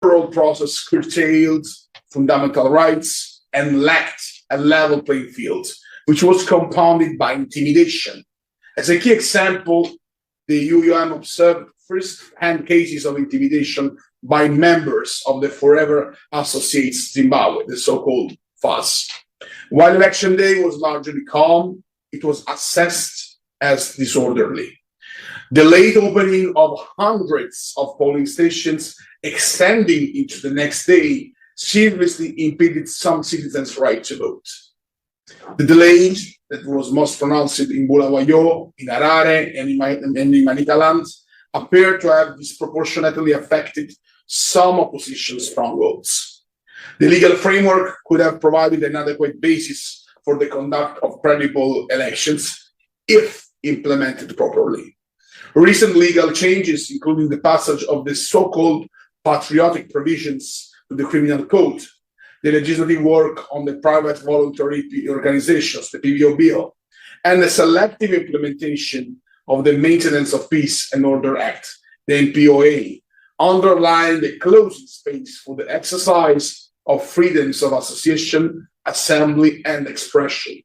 overall process curtailed fundamental rights and lacked a level playing field, which was compounded by intimidation. As a key example, the UUM observed first-hand cases of intimidation by members of the Forever Associates Zimbabwe, the so-called FAS. While election day was largely calm, it was assessed as disorderly. The late opening of hundreds of polling stations extending into the next day seriously impeded some citizens' right to vote. The delay that was most pronounced in Bulawayo, in Harare, and in Manicaland appeared to have disproportionately affected some opposition strongholds. The legal framework could have provided an adequate basis for the conduct of credible elections if implemented properly. Recent legal changes, including the passage of the so-called patriotic provisions to the criminal code, the legislative work on the private voluntary organizations, the PVO bill, and the selective implementation of the Maintenance of Peace and Order Act, the MPOA, underline the closing space for the exercise of freedoms of association, assembly, and expression.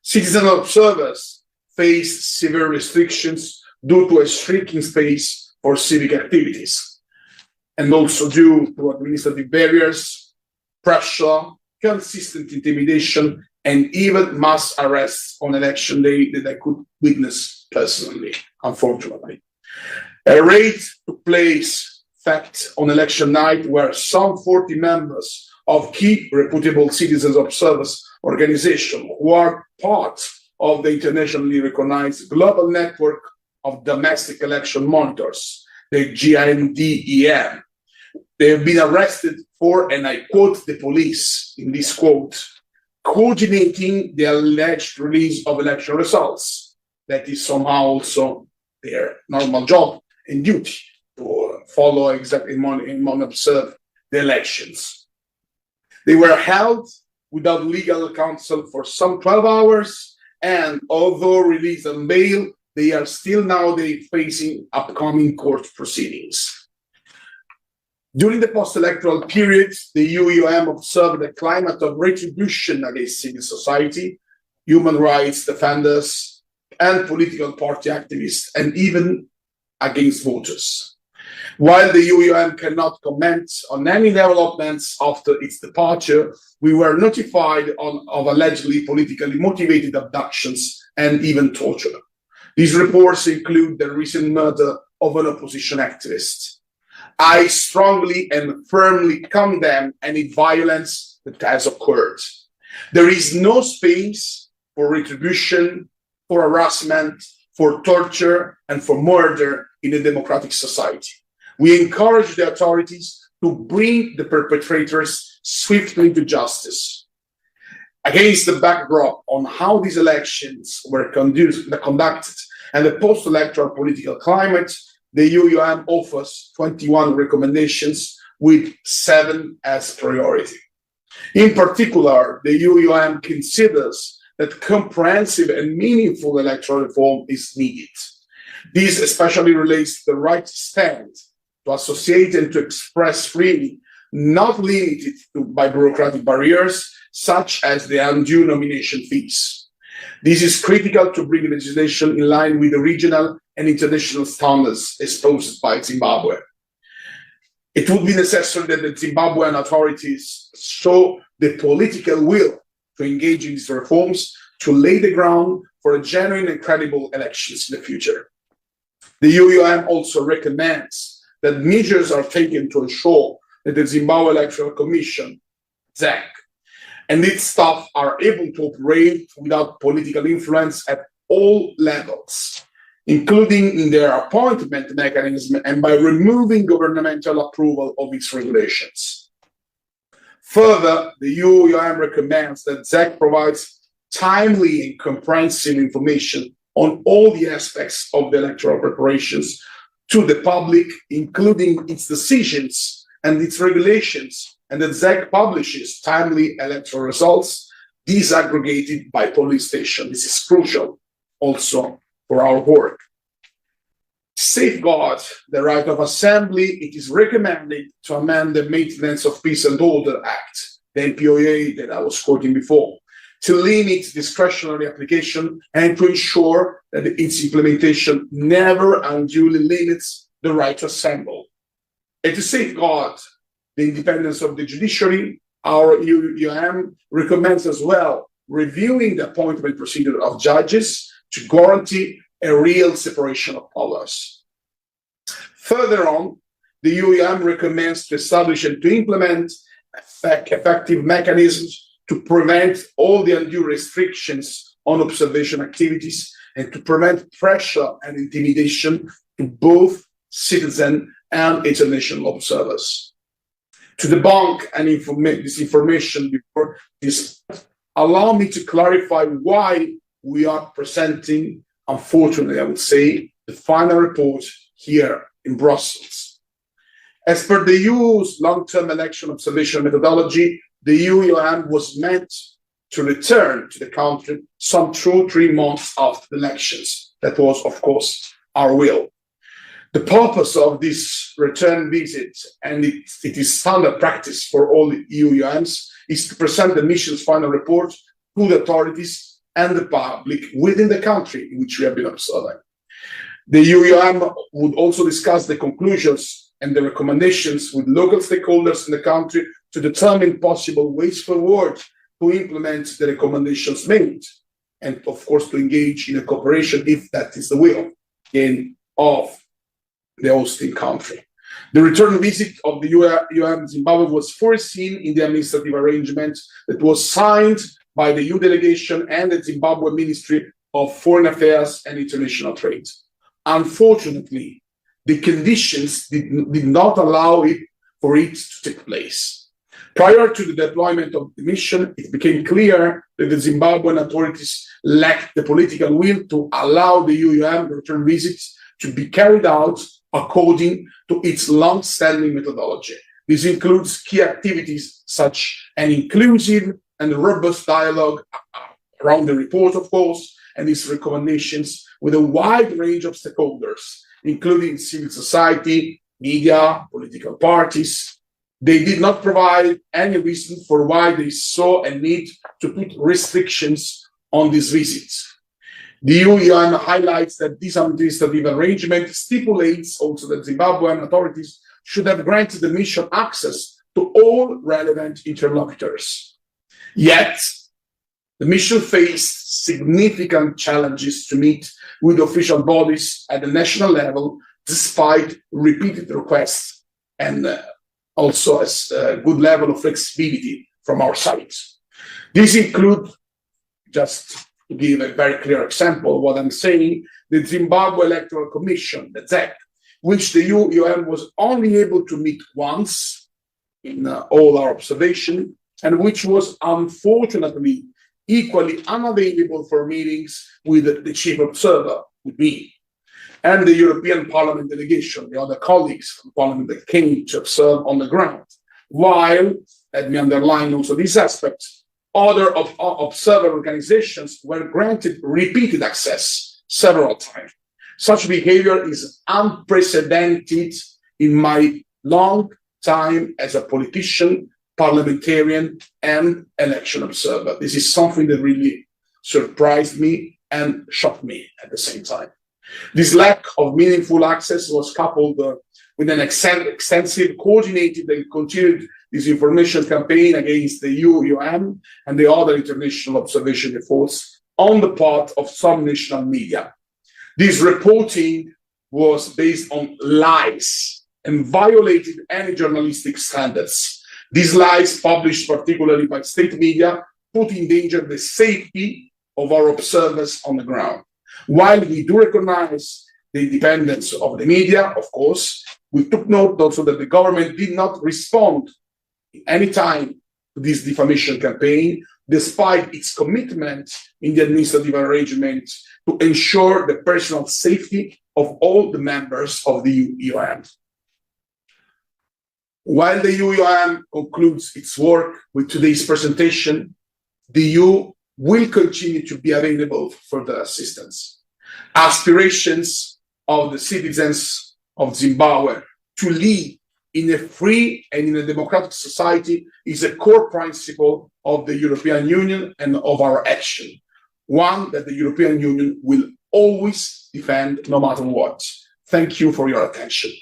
Citizen observers face severe restrictions due to a shrinking space for civic activities, and also due to administrative barriers, pressure, consistent intimidation, and even mass arrests on election day that I could witness personally, unfortunately. A raid took place, in fact, on election night, where some 40 members of key reputable citizens observers organization who are part of the internationally recognized global network of domestic election monitors, the GINDEM. They have been arrested for, and I quote the police in this quote, coordinating the alleged release of election results. That is somehow also their normal job and duty to follow exactly and observe the elections. They were held without legal counsel for some 12 hours, and although released on bail, they are still nowadays facing upcoming court proceedings. During the post-electoral period, the UUM observed a climate of retribution against civil society, human rights defenders, and political party activists, and even against voters. While the UUM cannot comment on any developments after its departure, we were notified of allegedly politically motivated abductions and even torture. These reports include the recent murder of an opposition activist. I strongly and firmly condemn any violence that has occurred. There is no space for retribution, for harassment, for torture, and for murder in a democratic society. We encourage the authorities to bring the perpetrators swiftly to justice. Against the backdrop on how these elections were conducted and the post-electoral political climate, the UUM offers 21 recommendations with 7 as priority. In particular, the UUM considers that comprehensive and meaningful electoral reform is needed. This especially relates to the right to stand, to associate and to express freely, not limited by bureaucratic barriers such as the undue nomination fees. This is critical to bring legislation in line with the regional and international standards espoused by Zimbabwe. It would be necessary that the Zimbabwean authorities show the political will to engage in these reforms to lay the ground for a genuine and credible elections in the future. The UUM also recommends that measures are taken to ensure that the Zimbabwe Electoral Commission, ZEC, and its staff are able to operate without political influence at all levels, including in their appointment mechanism and by removing governmental approval of its regulations. Further, the UUM recommends that ZEC provides timely and comprehensive information on all the aspects of the electoral preparations to the public, including its decisions and its regulations, and that ZEC publishes timely electoral results disaggregated by polling station. This is crucial also for our work. Safeguard the right of assembly, it is recommended to amend the Maintenance of Peace and Order Act, the MPOA that I was quoting before, to limit discretionary application and to ensure that its implementation never unduly limits the right to assemble. And to safeguard the independence of the judiciary, our UUM recommends as well reviewing the appointment procedure of judges to guarantee a real separation of powers. Further on, the UUM recommends to establish and to implement effective mechanisms to prevent all the undue restrictions on observation activities and to prevent pressure and intimidation to both citizen and international observers. To debunk and disinformation before this, allow me to clarify why we are presenting, unfortunately, I would say, the final report here in Brussels. As per the EU's long-term election observation methodology, the UUM was meant to return to the country some 2 or 3 months after the elections. That was, of course, our will. The purpose of this return visit, and it is standard practice for all the UUMs, is to present the mission's final report to the authorities and the public within the country in which we have been observing. The UUM would also discuss the conclusions and the recommendations with local stakeholders in the country to determine possible ways forward to implement the recommendations made, and of course to engage in a cooperation if that is the will of the hosting country. The return visit of the UUM Zimbabwe was foreseen in the administrative arrangement that was signed by the EU delegation and the Zimbabwe Ministry of Foreign Affairs and International Trade. Unfortunately, the conditions did not allow for it to take place. Prior to the deployment of the mission, it became clear that the Zimbabwean authorities lacked the political will to allow the UUM return visits to be carried out according to its long-standing methodology. This includes key activities such an inclusive and robust dialogue around the report, of course, and its recommendations with a wide range of stakeholders, including civil society, media, political parties. They did not provide any reason for why they saw a need to put restrictions on these visits. The UUM highlights that this administrative arrangement stipulates also that Zimbabwean authorities should have granted the mission access to all relevant interlocutors. Yet, the mission faced significant challenges to meet with official bodies at the national level, despite repeated requests and also a good level of flexibility from our side. These include, just to give a very clear example of what I'm saying, the Zimbabwe Electoral Commission, the ZEC, which the UUM was only able to meet once in all our observation, and which was unfortunately equally unavailable for meetings with the chief observer, with me, and the European Parliament delegation, the other colleagues from Parliament that came to observe on the ground. While, let me underline also this aspect, other observer organizations were granted repeated access several times. Such behavior is unprecedented in my long time as a politician, parliamentarian, and election observer. This is something that really surprised me and shocked me at the same time. This lack of meaningful access was coupled with an extensive, coordinated, and continued disinformation campaign against the UUM and the other international observation efforts on the part of some national media. This reporting was based on lies and violated any journalistic standards. These lies, published particularly by state media, put in danger the safety of our observers on the ground. While we do recognize the independence of the media, of course, we took note also that the government did not respond any time to this defamation campaign, despite its commitment in the administrative arrangement to ensure the personal safety of all the members of the UUM. While the UUM concludes its work with today's presentation, the EU will continue to be available for the assistance. Aspirations of the citizens of Zimbabwe to lead in a free and in a democratic society is a core principle of the European Union and of our action, one that the European Union will always defend no matter what. Thank you for your attention.